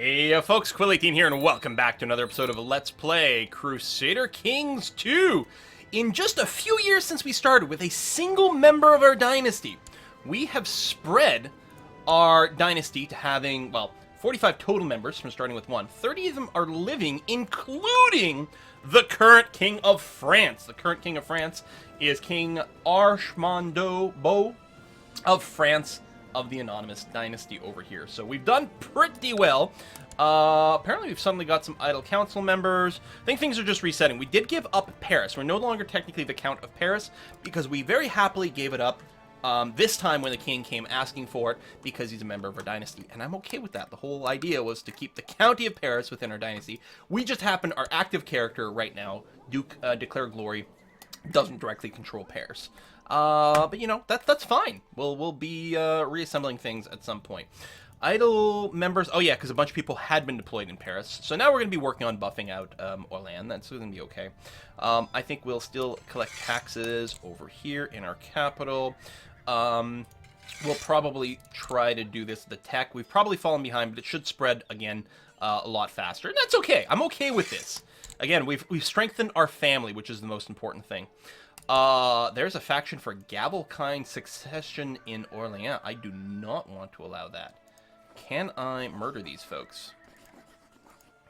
Hey folks, Quill18 here, and welcome back to another episode of Let's Play Crusader Kings 2. In just a few years since we started with a single member of our dynasty, we have spread our dynasty to having, well, 45 total members from starting with one. 30 of them are living, including the current King of France. The current King of France is King Archimando of France, of the anonymous dynasty over here. So we've done pretty well. Apparently we've suddenly got some idle council members. I think things are just resetting. We did give up Paris. We're no longer technically the Count of Paris because we very happily gave it up this time when the king came asking for it because he's a member of our dynasty. And I'm okay with that. The whole idea was to keep the County of Paris within our dynasty. We just happen, our active character right now, Duke Declare Glory, doesn't directly control Paris. But you know, that's fine. We'll be reassembling things at some point. Idle members, oh yeah, because a bunch of people had been deployed in Paris. So now we're going to be working on buffing out Orléans. That's going to be okay. I think we'll still collect taxes over here in our capital. We'll probably try to do this, the tech. We've probably fallen behind, but it should spread again a lot faster. And that's okay. I'm okay with this. Again, we've strengthened our family, which is the most important thing. There's a faction for Gavelkind succession in Orléans. I do not want to allow that. Can I murder these folks?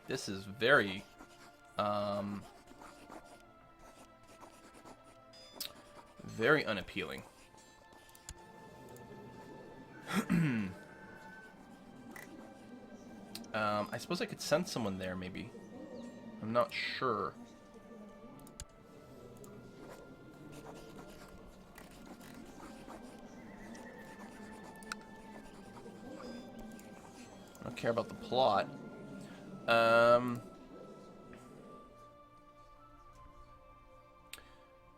This is very, very unappealing. I suppose I could send someone there, maybe. I'm not sure. I don't care about the plot.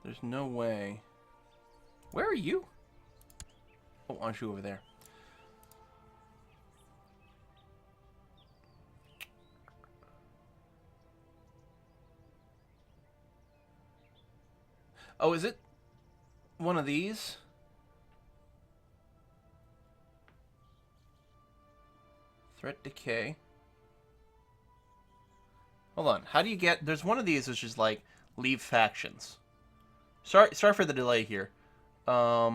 There's no way. Where are you? Oh, aren't you over there? Oh, is it one of these? Threat decay. Hold on. How do you get... There's one of these which is like, leave factions. Sorry for the delay here. I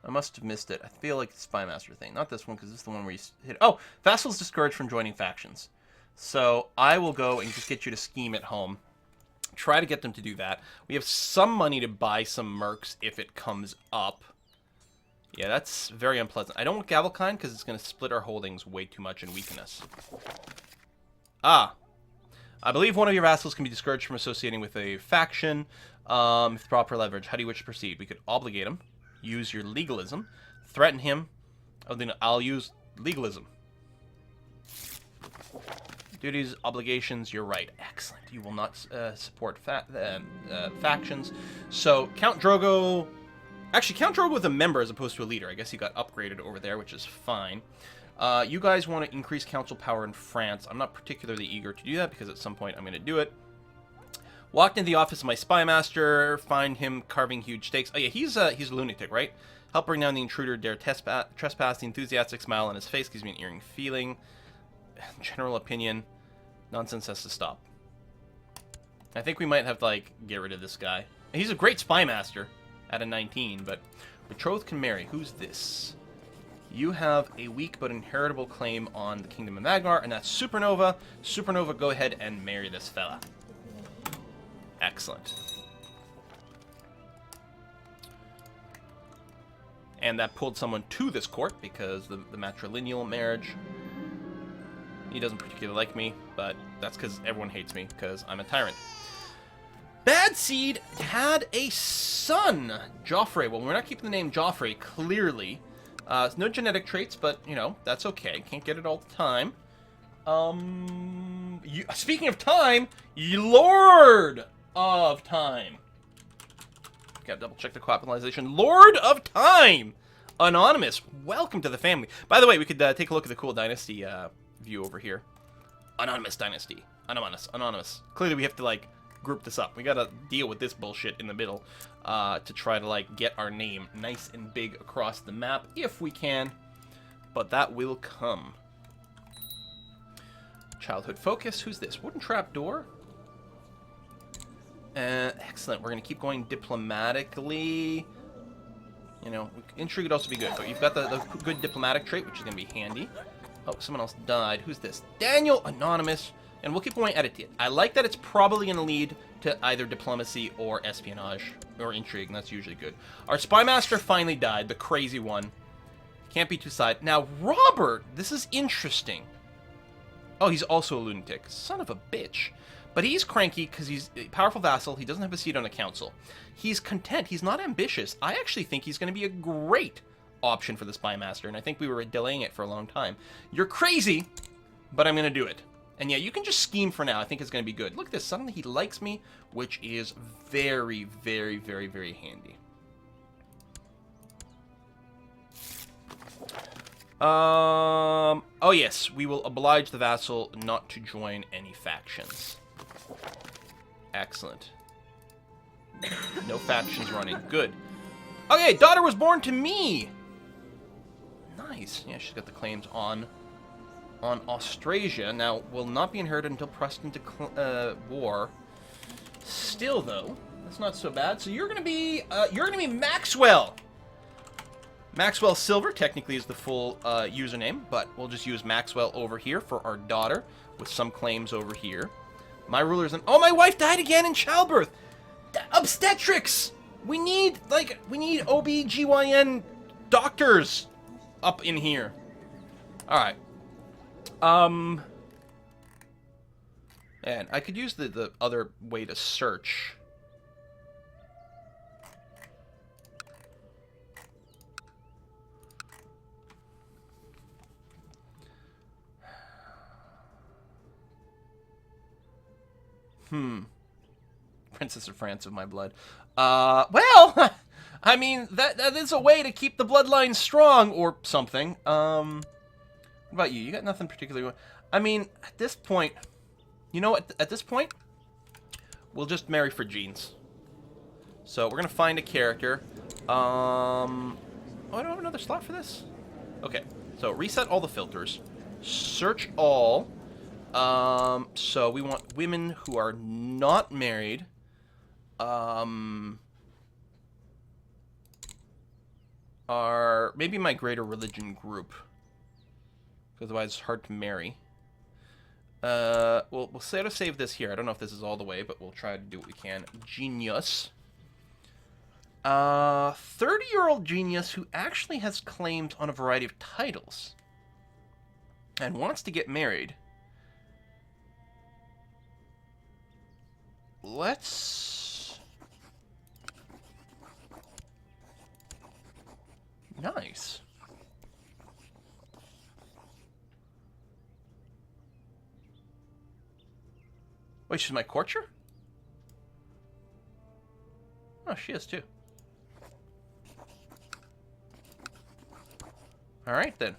must have missed it. I feel like the Spy Master thing. Not this one, because this is the one where you hit... Oh! Vassals discouraged from joining factions. So, I will go and just get you to scheme at home. Try to get them to do that. We have some money to buy some mercs if it comes up. Yeah, that's very unpleasant. I don't want Gavelkind because it's going to split our holdings way too much and weaken us. Ah. I believe one of your vassals can be discouraged from associating with a faction with proper leverage. How do you wish to proceed? We could obligate him. Use your legalism. Threaten him. Oh, then I'll use legalism. Duties, obligations, you're right. Excellent. You will not support factions. So, Count Drogo... Actually, Count Drogo was a member as opposed to a leader. I guess he got upgraded over there, which is fine. You guys want to increase council power in France. I'm not particularly eager to do that because at some point I'm going to do it. Walked into the office of my spy master. Find him carving huge stakes. Oh yeah, he's a lunatic, right? Help bring down the intruder, dare trespass. The enthusiastic smile on his face gives me an eerie feeling. General opinion, nonsense has to stop. I think we might have to, like, get rid of this guy. He's a great spy master at a 19, but betrothed can marry. Who's this? You have a weak but inheritable claim on the Kingdom of Magmar, and that's Supernova. Supernova, go ahead and marry this fella. Excellent. And that pulled someone to this court because the matrilineal marriage. He doesn't particularly like me, but that's because everyone hates me, because I'm a tyrant. Bad Seed had a son, Joffrey. Well, we're not keeping the name Joffrey, clearly. No genetic traits, but, you know, that's okay. Can't get it all the time. Speaking of time, Lord of Time. Gotta double check the capitalization. Lord of Time! Anonymous, welcome to the family. By the way, we could take a look at the cool Dynasty view over here. Anonymous Dynasty. Anonymous. Clearly we have to, like, group this up. We gotta deal with this bullshit in the middle to try to, like, get our name nice and big across the map, if we can. But that will come. Childhood focus. Who's this? Wooden trapdoor? Excellent. We're going to keep going diplomatically. You know, intrigue would also be good. But you've got the good diplomatic trait, which is going to be handy. Oh, someone else died. Who's this? Daniel, anonymous. And we'll keep going at it. I like that it's probably going to lead to either diplomacy or espionage or intrigue, and that's usually good. Our spy master finally died, the crazy one. Can't be too side. Now, Robert, this is interesting. Oh, he's also a lunatic. Son of a bitch. But he's cranky because he's a powerful vassal. He doesn't have a seat on the council. He's content. He's not ambitious. I actually think he's going to be a great option for the spy master, and I think we were delaying it for a long time. You're crazy, but I'm going to do it. And yeah, you can just scheme for now. I think it's going to be good. Look at this. Suddenly he likes me, which is very, very, very, very handy. Oh yes, we will oblige the vassal not to join any factions. Excellent. No factions running. Good. Okay, daughter was born to me! Nice. Yeah, she's got the claims on Austrasia. Now, will not be inherited until pressed into war. Still, though, that's not so bad. So you're gonna be Maxwell! Maxwell Silver technically is the full username, but we'll just use Maxwell over here for our daughter, with some claims over here. My rulers and... Oh, my wife died again in childbirth! Obstetrics! We need OBGYN doctors up in here. Alright. And I could use the other way to search. Princess of France of my blood. Well, I mean, that is a way to keep the bloodline strong, or something. What about you? You got nothing particularly... I mean, at this point... You know what? At this point, we'll just marry for genes. So, we're gonna find a character. Oh, I don't have another slot for this? Okay. So, reset all the filters. Search all... so we want women who are not married. Are maybe my greater religion group. Because otherwise it's hard to marry. We'll say to save this here. I don't know if this is all the way, but we'll try to do what we can. Genius. 30-year-old genius who actually has claims on a variety of titles. And wants to get married. Let's... Nice. Wait, she's my courtier? Oh, she is too. Alright then.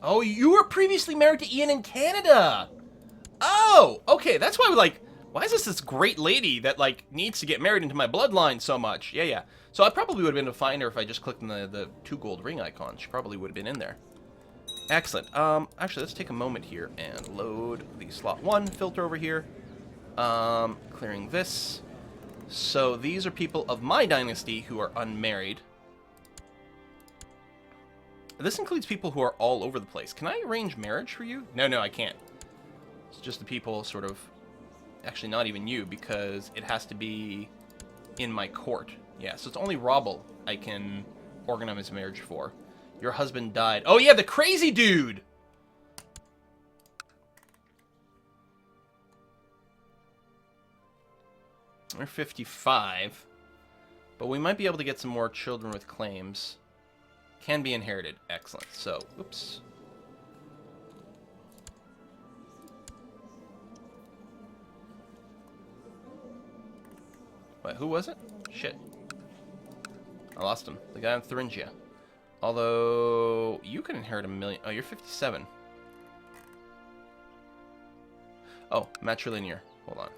Oh, you were previously married to Ian in Canada! Oh! Okay, that's why we're like, why is this great lady that, like, needs to get married into my bloodline so much? Yeah, yeah. So I probably would have been able to find her if I just clicked on the 2 gold ring icons. She probably would have been in there. Excellent. Actually, let's take a moment here and load the slot 1 filter over here. Clearing this. So these are people of my dynasty who are unmarried. This includes people who are all over the place. Can I arrange marriage for you? No, I can't. It's just the people sort of... Actually, not even you, because it has to be in my court. Yeah, so it's only Robble I can organize marriage for. Your husband died. Oh yeah, the crazy dude! We're 55. But we might be able to get some more children with claims. Can be inherited. Excellent. So, oops. Wait, who was it? Shit. I lost him. The guy in Thuringia. Although, you can inherit 1,000,000. Oh, you're 57. Oh, matrilinear. Hold on.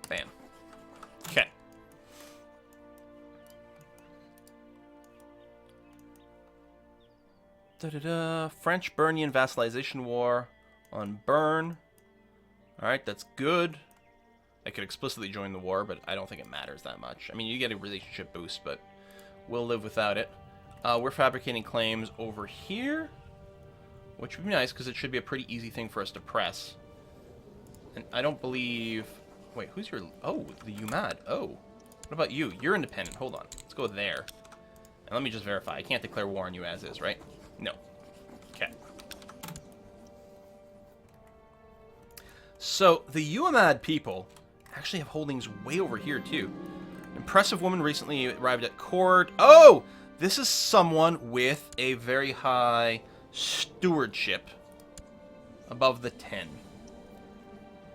Bam. Okay. Da-da-da. French-Burnian vassalization war on Bern. Alright, that's good. I could explicitly join the war, but I don't think it matters that much. I mean, you get a relationship boost, but we'll live without it. We're fabricating claims over here, which would be nice, because it should be a pretty easy thing for us to press. And I don't believe... Wait, who's your... Oh, the UMAD. Oh. What about you? You're independent. Hold on. Let's go there. And let me just verify. I can't declare war on you as is, right? No. Okay. So, the UMAD people actually have holdings way over here, too. Impressive woman recently arrived at court. Oh! This is someone with a very high stewardship. Above the 10.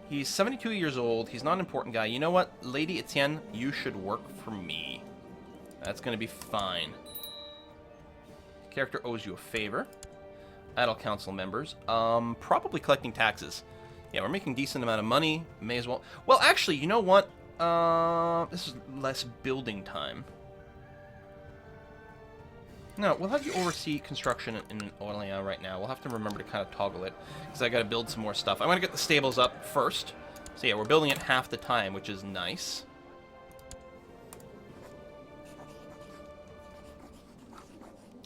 He's 72 years old. He's not an important guy. You know what? Lady Etienne, you should work for me. That's going to be fine. Character owes you a favor. Adult council members. Probably collecting taxes. Yeah, we're making a decent amount of money. May as well. Well, actually, you know what? This is less building time. No, we'll have you oversee construction in Orléans right now. We'll have to remember to kind of toggle it, because I got to build some more stuff. I want to get the stables up first. So yeah, we're building it half the time, which is nice.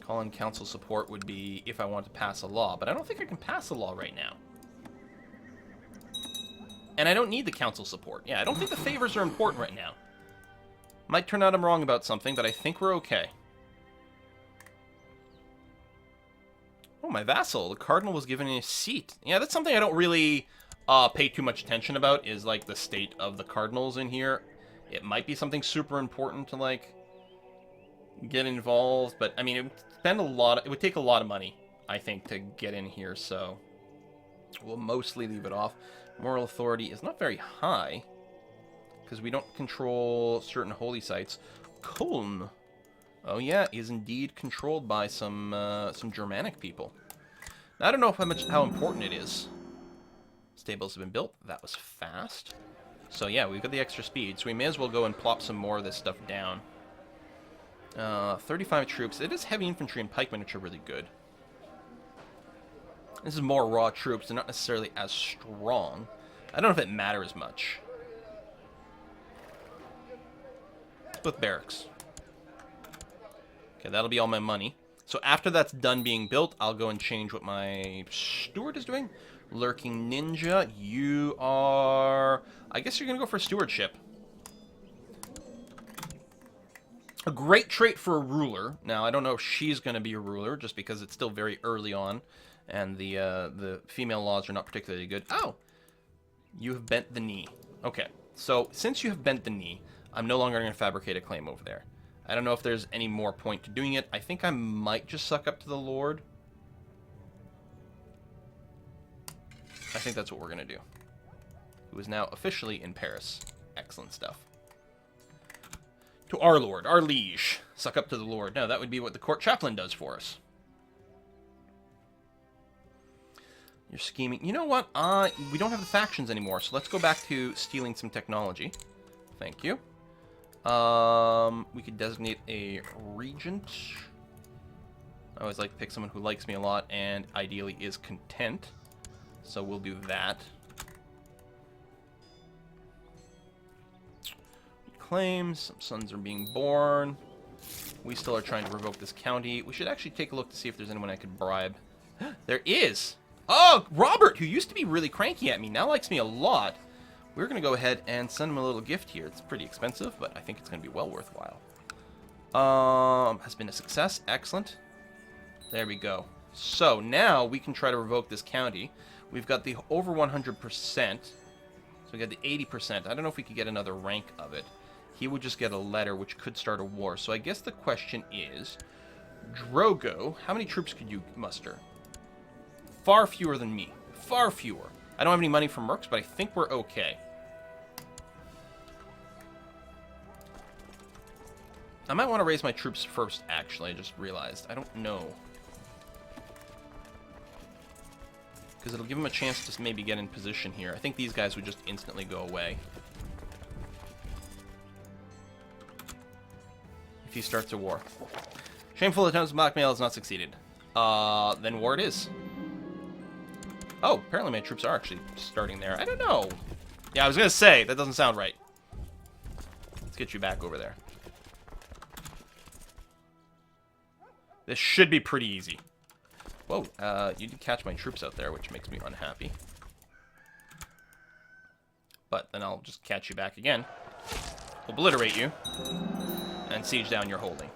Calling council support would be if I want to pass a law, but I don't think I can pass a law right now. And I don't need the council support. Yeah, I don't think the favors are important right now. Might turn out I'm wrong about something, but I think we're okay. Oh, my vassal. The cardinal was given a seat. Yeah, that's something I don't really pay too much attention about, is, like, the state of the cardinals in here. It might be something super important to, like, get involved, but, I mean, it would spend a lot of, it would take a lot of money, I think, to get in here, so we'll mostly leave it off. Moral authority is not very high, because we don't control certain holy sites. Köln. Oh yeah, is indeed controlled by some Germanic people. Now, I don't know how important it is. Stables have been built. That was fast. So yeah, we've got the extra speed, so we may as well go and plop some more of this stuff down. 35 troops. It is heavy infantry and pikemen, which are really good. This is more raw troops. They're not necessarily as strong. I don't know if it matters much. With barracks. Okay, that'll be all my money. So after that's done being built, I'll go and change what my steward is doing. Lurking Ninja, you are... I guess you're going to go for stewardship. A great trait for a ruler. Now, I don't know if she's going to be a ruler, just because it's still very early on, and the female laws are not particularly good. Oh! You have bent the knee. Okay, so since you have bent the knee, I'm no longer going to fabricate a claim over there. I don't know if there's any more point to doing it. I think I might just suck up to the Lord. I think that's what we're going to do. Who is now officially in Paris. Excellent stuff. To our Lord, our liege. Suck up to the Lord. No, that would be what the court chaplain does for us. You're scheming. You know what? We don't have the factions anymore, so let's go back to stealing some technology. Thank you. We could designate a regent. I always like to pick someone who likes me a lot and ideally is content. So we'll do that. Claims. Some sons are being born. We still are trying to revoke this county. We should actually take a look to see if there's anyone I could bribe. There is! Oh, Robert, who used to be really cranky at me, now likes me a lot. We're going to go ahead and send him a little gift here. It's pretty expensive, but I think it's going to be well worthwhile. Has been a success. Excellent. There we go. So now we can try to revoke this county. We've got the over 100%. So we got the 80%. I don't know if we could get another rank of it. He would just get a letter, which could start a war. So I guess the question is, Drogo, how many troops could you muster? Far fewer than me. Far fewer. I don't have any money for mercs, but I think we're okay. I might want to raise my troops first, actually. I just realized. I don't know. Because it'll give them a chance to maybe get in position here. I think these guys would just instantly go away. If he starts a war. Shameful attempts to blackmail has not succeeded. Then war it is. Oh, apparently my troops are actually starting there. I don't know. Yeah, I was going to say, that doesn't sound right. Let's get you back over there. This should be pretty easy. Whoa, you did catch my troops out there, which makes me unhappy. But then I'll just catch you back again. Obliterate you. And siege down your holding.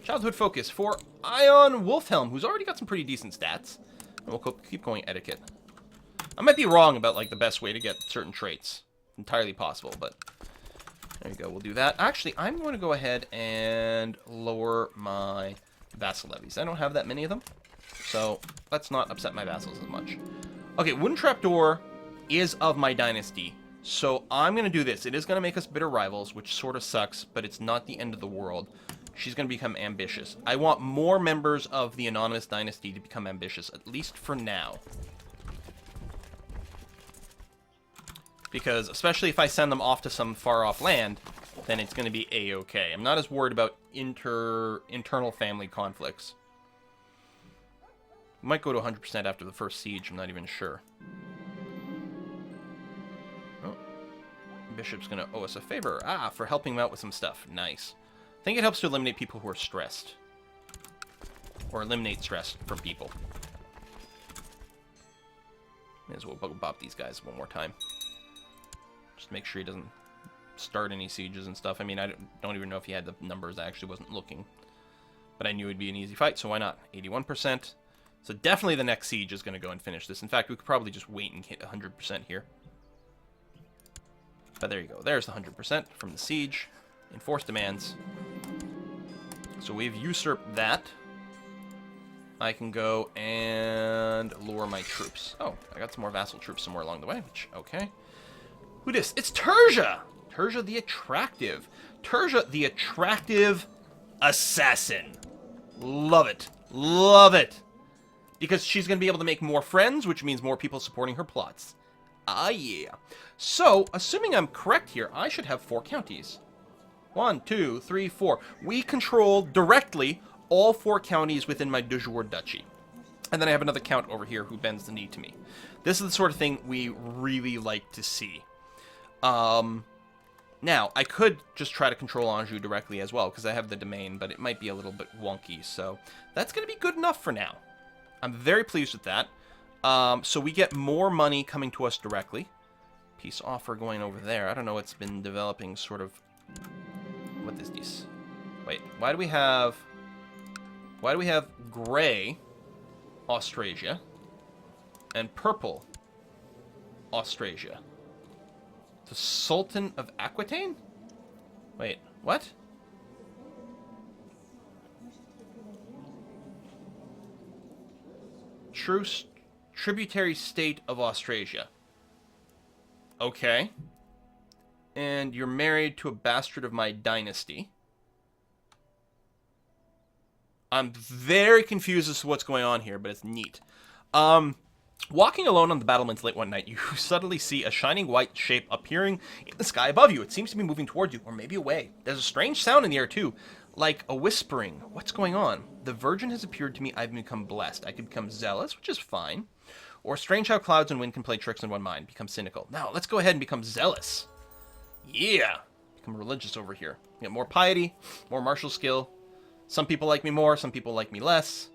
Childhood focus for Ion Wolfhelm, who's already got some pretty decent stats. And we'll keep going etiquette. I might be wrong about, like, the best way to get certain traits. Entirely possible, but there you go. We'll do that. Actually, I'm going to go ahead and lower my vassal levies. I don't have that many of them, so let's not upset my vassals as much. Okay, Wooden Trapdoor is of my dynasty, so I'm going to do this. It is going to make us bitter rivals, which sort of sucks, but it's not the end of the world. She's going to become ambitious. I want more members of the Anonymous Dynasty to become ambitious, at least for now. Because, especially if I send them off to some far-off land, then it's going to be A-okay. I'm not as worried about internal family conflicts. We might go to 100% after the first siege, I'm not even sure. Oh. Bishop's going to owe us a favor. Ah, for helping him out with some stuff. Nice. I think it helps to eliminate people who are stressed. Or eliminate stress from people. May as well bop these guys one more time. Just make sure he doesn't start any sieges and stuff. I mean, I don't even know if he had the numbers. I actually wasn't looking. But I knew it'd be an easy fight, so why not? 81%. So definitely the next siege is going to go and finish this. In fact, we could probably just wait and hit 100% here. But there you go. There's the 100% from the siege. Enforce demands. So we've usurped that. I can go and lure my troops. Oh, I got some more vassal troops somewhere along the way, which, okay. Who dis? It's Tertia! Tertia the Attractive. Tertia the Attractive Assassin. Love it. Love it. Because she's going to be able to make more friends, which means more people supporting her plots. Ah, yeah. So, assuming I'm correct here, I should have 4 counties. 1, 2, 3, 4. We control directly all 4 counties within my de jure duchy. And then I have another count over here who bends the knee to me. This is the sort of thing we really like to see. Now, I could just try to control Anjou directly as well, because I have the domain, but it might be a little bit wonky, so that's going to be good enough for now. I'm very pleased with that. So we get more money coming to us directly. Peace offer going over there. I don't know, it's been developing sort of... What is this? Wait, why do we have gray Austrasia and purple Austrasia? The Sultan of Aquitaine? Wait, what? Tributary state of Austrasia. Okay. And you're married to a bastard of my dynasty. I'm very confused as to what's going on here, but it's neat. Walking alone on the battlements late one night, you suddenly see a shining white shape appearing in the sky above you. It seems to be moving toward you, or maybe away. There's a strange sound in the air, too, like a whispering. What's going on? The Virgin has appeared to me. I've become blessed. I could become zealous, which is fine. Or strange how clouds and wind can play tricks in one mind. Become cynical. Now, let's go ahead and become zealous. Yeah. Become religious over here. Get more piety, more martial skill. Some people like me more, some people like me less.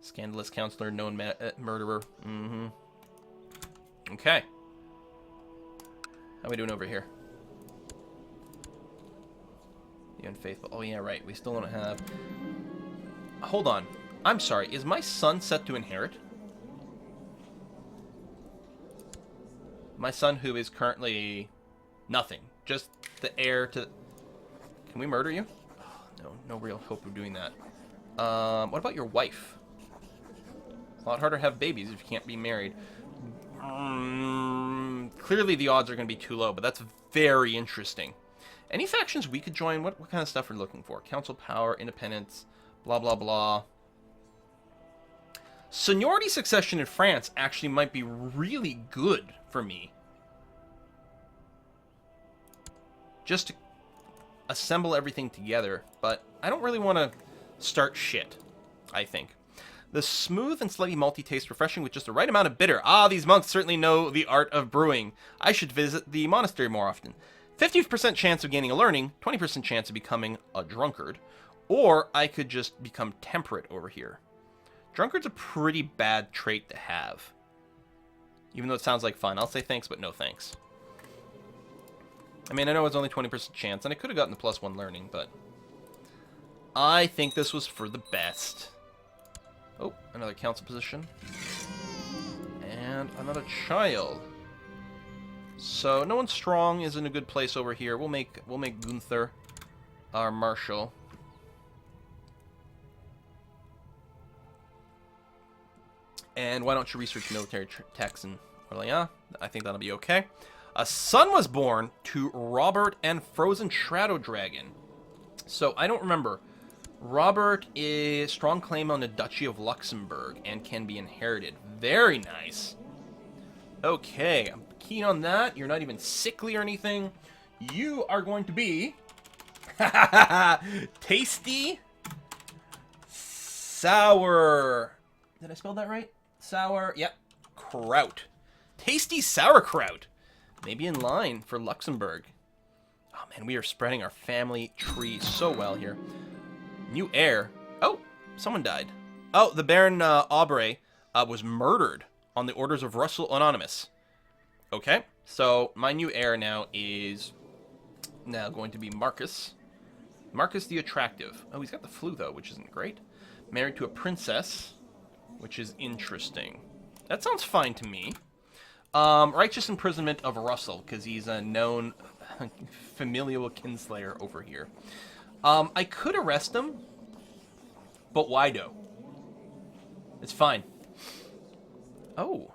Scandalous counselor, known murderer. Mm-hmm. Okay. How are we doing over here? The unfaithful. Oh, yeah, right. We still don't have... Hold on. I'm sorry. Is my son set to inherit? My son, who is currently nothing. Just the heir to... Can we murder you? Oh, no real hope of doing that. What about your wife? A lot harder to have babies if you can't be married. Clearly the odds are going to be too low, but that's very interesting. Any factions we could join? What kind of stuff are we looking for? Council power, independence, blah, blah, blah. Seniority succession in France actually might be really good for me. Just to assemble everything together, but I don't really want to start shit, I think. The smooth and slightly malty taste, refreshing with just the right amount of bitter. Ah, these monks certainly know the art of brewing. I should visit the monastery more often. 50% chance of gaining a learning, 20% chance of becoming a drunkard, or I could just become temperate over here. Drunkard's a pretty bad trait to have. Even though it sounds like fun. I'll say thanks, but no thanks. I mean, I know it's only 20% chance, and I could have gotten the +1 learning, but I think this was for the best. Oh, another council position. And another child. So, no one strong is in a good place over here. We'll make Gunther our marshal. And why don't you research military techs in Orléans? I think that'll be okay. A son was born to Robert and Frozen Shadow Dragon. So, I don't remember. Robert is strong claim on the Duchy of Luxembourg and can be inherited. Very nice. Okay, I'm keen on that. You're not even sickly or anything. You are going to be... tasty... sour... Did I spell that right? Sour... Yep. Kraut. Tasty sauerkraut. Maybe in line for Luxembourg. Oh man, we are spreading our family tree so well here. New heir. Oh, someone died. Oh, the Baron Aubrey was murdered on the orders of Russell Anonymous. Okay, so my new heir now is now going to be Marcus. Marcus the Attractive. Oh, he's got the flu, though, which isn't great. Married to a princess, which is interesting. That sounds fine to me. Righteous imprisonment of Russell, because he's a known familial kinslayer over here. I could arrest him, but why do? It's fine. Oh.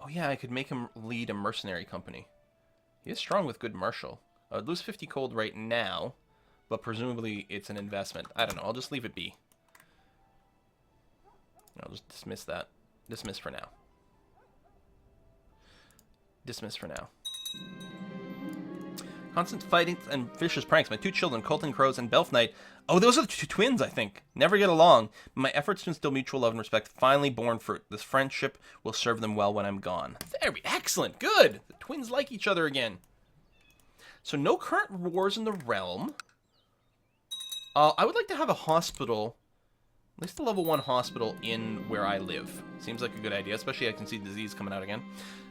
Oh yeah, I could make him lead a mercenary company. He is strong with good martial. I would lose 50 cold right now, but presumably it's an investment. I don't know, I'll just leave it be. I'll just dismiss that. Dismiss for now. Dismiss for now. Constant fighting and vicious pranks. My two children, Colton Crows and Belf Knight. Oh, those are the two twins, I think. Never get along. My efforts to instill mutual love and respect finally borne fruit. This friendship will serve them well when I'm gone. Very excellent. Good. The twins like each other again. So no current wars in the realm. I would like to have a hospital, at least a level 1 hospital in where I live. Seems like a good idea, especially I can see disease coming out again.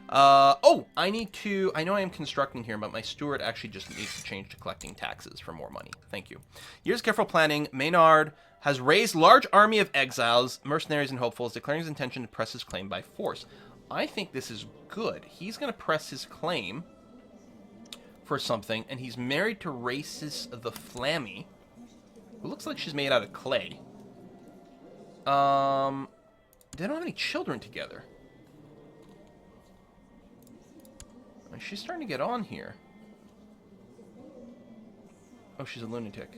Oh, I know I am constructing here, but my steward actually just needs to change to collecting taxes for more money. Thank you. Years careful planning, Maynard has raised large army of exiles, mercenaries, and hopefuls, declaring his intention to press his claim by force. I think this is good. He's going to press his claim for something, and he's married to Races the Flammy, who looks like she's made out of clay. They don't have any children together. She's starting to get on here. Oh, she's a lunatic.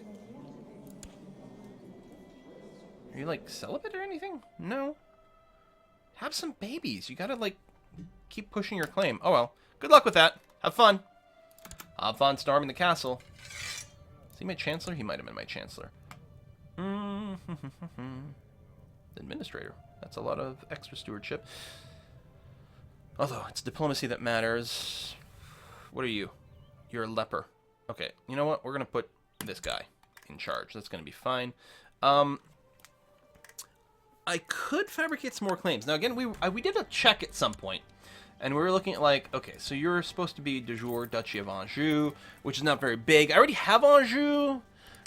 Are you, like, celibate or anything? No. Have some babies. You gotta, like, keep pushing your claim. Oh, well. Good luck with that. Have fun. Have fun storming the castle. Is he my chancellor? He might have been my chancellor. Administrator. That's a lot of extra stewardship. Although, it's diplomacy that matters. What are you? You're a leper. Okay, you know what? We're going to put this guy in charge. That's going to be fine. I could fabricate some more claims. Now, again, we did a check at some point. And we were looking at, like, okay, so you're supposed to be de jure Duchy of Anjou, which is not very big. I already have Anjou,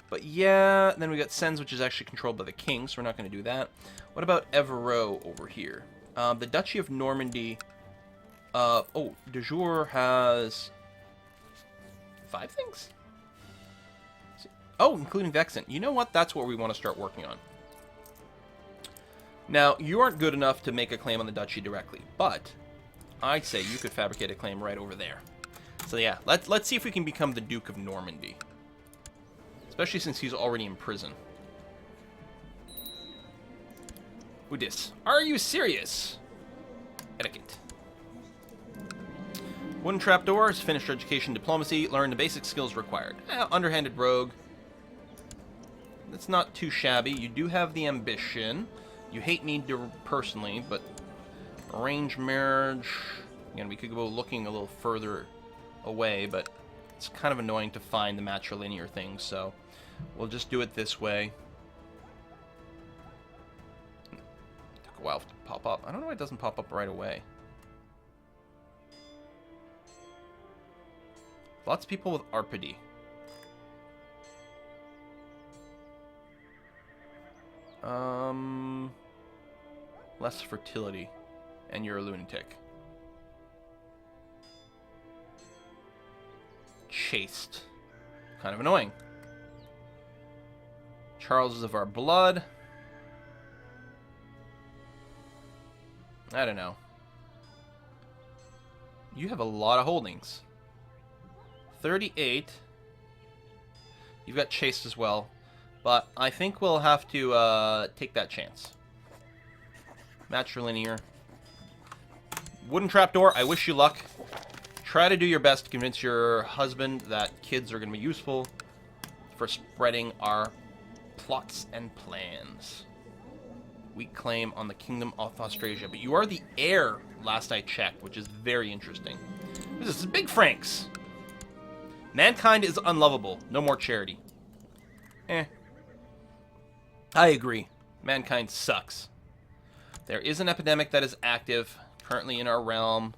but yeah. Then we got Sens, which is actually controlled by the king, so we're not going to do that. What about Évreux over here? The Duchy of Normandy... oh, de jure has 5 things? Oh, including Vexant. You know what? That's what we want to start working on. Now, you aren't good enough to make a claim on the duchy directly, but I'd say you could fabricate a claim right over there. So yeah, let's see if we can become the Duke of Normandy. Especially since he's already in prison. Udis, are you serious? Etiquette. Wooden trapdoors, finished education, diplomacy, learn the basic skills required. Underhanded rogue. That's not too shabby. You do have the ambition. You hate me personally, but arranged marriage. Again, we could go looking a little further away, but it's kind of annoying to find the matrilinear thing, so we'll just do it this way. Took a while to pop up. I don't know why it doesn't pop up right away. Lots of people with Arpady. Less fertility. And you're a lunatic. Chaste. Kind of annoying. Charles is of our blood. I don't know. You have a lot of holdings. 38. You've got chaste as well. But I think we'll have to take that chance. Matrilinear. Wooden trapdoor, I wish you luck. Try to do your best to convince your husband that kids are going to be useful for spreading our plots and plans. Weak claim on the Kingdom of Austrasia. But you are the heir, last I checked, which is very interesting. This is Big Franks. Mankind is unlovable. No more charity. I agree. Mankind sucks. There is an epidemic that is active currently in our realm.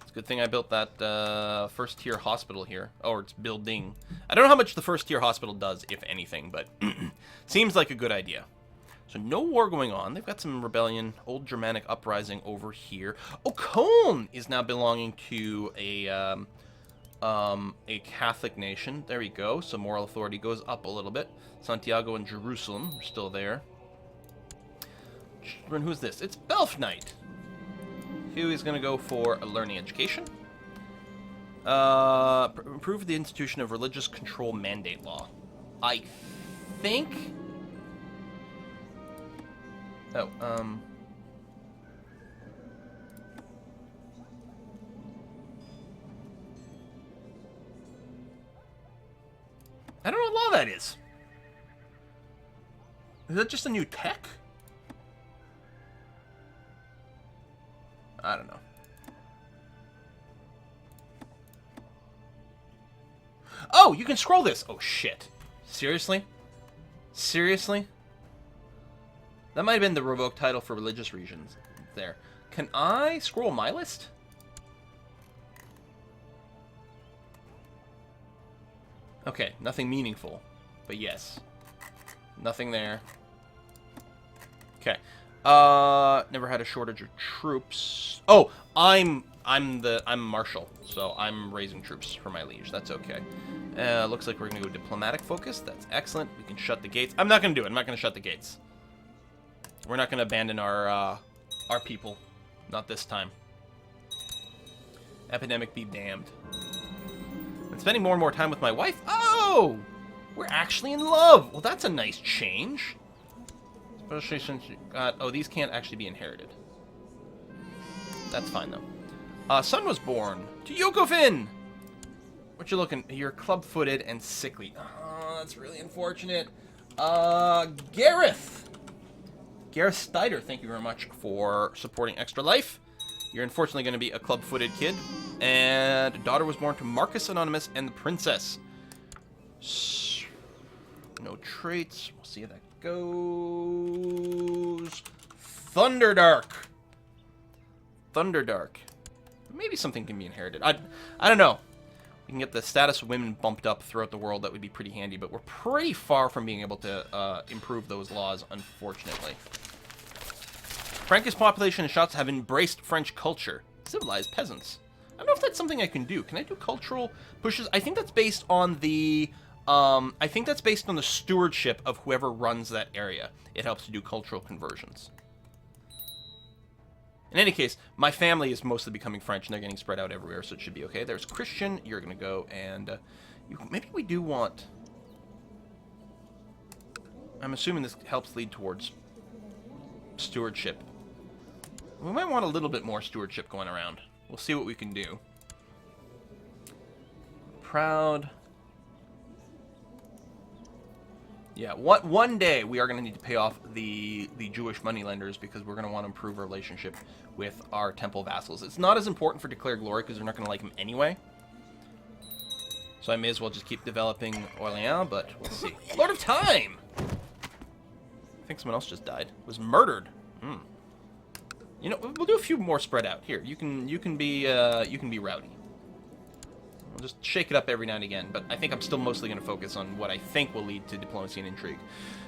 It's a good thing I built that first tier hospital here. Or it's building. I don't know how much the first tier hospital does, if anything, but seems like a good idea. So no war going on. They've got some rebellion, old Germanic uprising over here. Oh, Cologne is now belonging to a Catholic nation. There we go. So moral authority goes up a little bit. Santiago and Jerusalem are still there. And who's this? It's Belf Knight. Who is going to go for a learning education. Improve the institution of religious control mandate law. I think... Oh, I don't know what law that is. Is that just a new tech? I don't know. Oh, you can scroll this. Oh, shit. Seriously? Seriously? That might have been the revoked title for religious regions there. Can I scroll my list? Okay, nothing meaningful, but yes. Nothing there. Okay. Never had a shortage of troops. Oh, I'm marshal, so I'm raising troops for my liege. That's okay. Looks like we're gonna go diplomatic focus. That's excellent. We can shut the gates. I'm not gonna do it. I'm not gonna shut the gates. We're not gonna abandon our people. Not this time. Epidemic be damned. I'm spending more and more time with my wife. Oh! We're actually in love! Well, that's a nice change. Especially since you got... Oh, these can't actually be inherited. That's fine, though. Son was born to Yokofin! What you looking... You're club-footed and sickly. Oh, that's really unfortunate. Gareth! Gareth Stider, thank you very much for supporting Extra Life. You're unfortunately going to be a club-footed kid. And a daughter was born to Marcus Anonymous and the Princess. No traits. We'll see how that goes. Thunderdark. Thunderdark. Maybe something can be inherited. I don't know. We can get the status of women bumped up throughout the world. That would be pretty handy. But we're pretty far from being able to improve those laws, unfortunately. Frankish population and shots have embraced French culture. Civilized peasants. I don't know if that's something I can do. Can I do cultural pushes? I think that's based on the... stewardship of whoever runs that area. It helps to do cultural conversions. In any case, my family is mostly becoming French, and they're getting spread out everywhere, so it should be okay. There's Christian. You're going to go, and maybe we do want... I'm assuming this helps lead towards stewardship. We might want a little bit more stewardship going around. We'll see what we can do. Proud. Yeah, one day we are going to need to pay off the Jewish moneylenders because we're going to want to improve our relationship with our temple vassals. It's not as important for Declare Glory because they're not going to like him anyway. So I may as well just keep developing Orléans, but we'll see. Lord of Time! I think someone else just died. Was murdered. You know, we'll do a few more spread out. Here, you can be rowdy. We'll just shake it up every now and again, but I think I'm still mostly going to focus on what I think will lead to diplomacy and intrigue.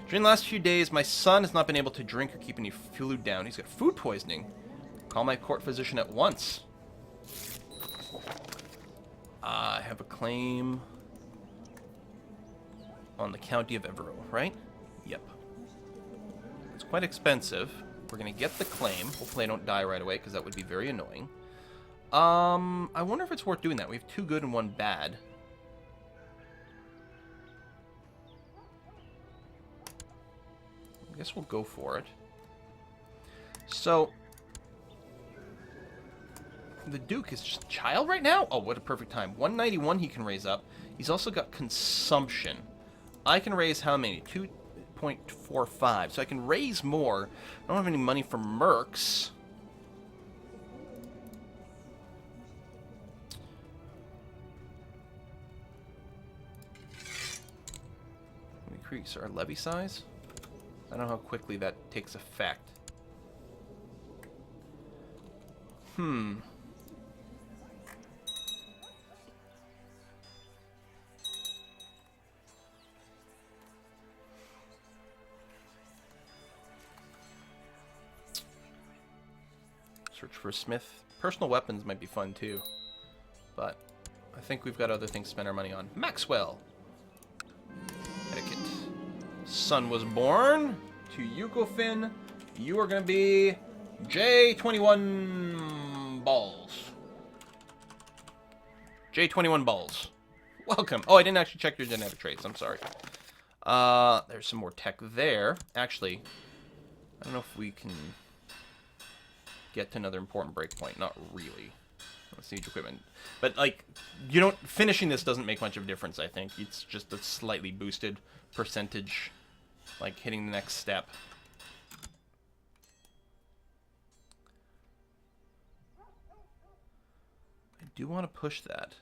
During the last few days, my son has not been able to drink or keep any food down. He's got food poisoning. Call my court physician at once. I have a claim on the county of Évreux, right? Yep. It's quite expensive. We're going to get the claim. Hopefully I don't die right away, because that would be very annoying. I wonder if it's worth doing that. We have 2 good and 1 bad. I guess we'll go for it. So, the Duke is just a child right now? Oh, what a perfect time. 191 he can raise up. He's also got consumption. I can raise how many? 2.45. So I can raise more. I don't have any money for mercs. Increase our levy size. I don't know how quickly that takes effect. Search for a smith. Personal weapons might be fun too, but I think we've got other things to spend our money on. Maxwell. Etiquette. Son was born to Yukofin. You are going to be J21 balls. J21 balls. Welcome. Oh, I didn't actually check your genetic traits. I'm sorry. There's some more tech there. Actually, I don't know if we can get to another important breakpoint. Not really. Siege equipment. But, like, finishing this doesn't make much of a difference, I think. It's just a slightly boosted percentage, like, hitting the next step. I do want to push that.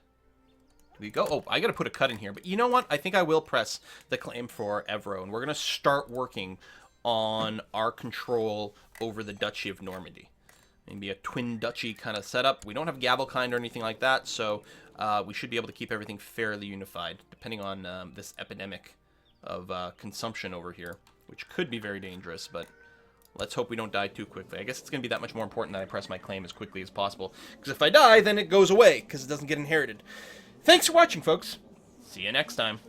Do we go? Oh, I gotta put a cut in here. But you know what? I think I will press the claim for Évreux, and we're gonna start working on our control over the Duchy of Normandy. Maybe a twin duchy kind of setup. We don't have Gavelkind or anything like that, so we should be able to keep everything fairly unified, depending on this epidemic of consumption over here, which could be very dangerous, but let's hope we don't die too quickly. I guess it's going to be that much more important that I press my claim as quickly as possible, because if I die, then it goes away, because it doesn't get inherited. Thanks for watching, folks. See you next time.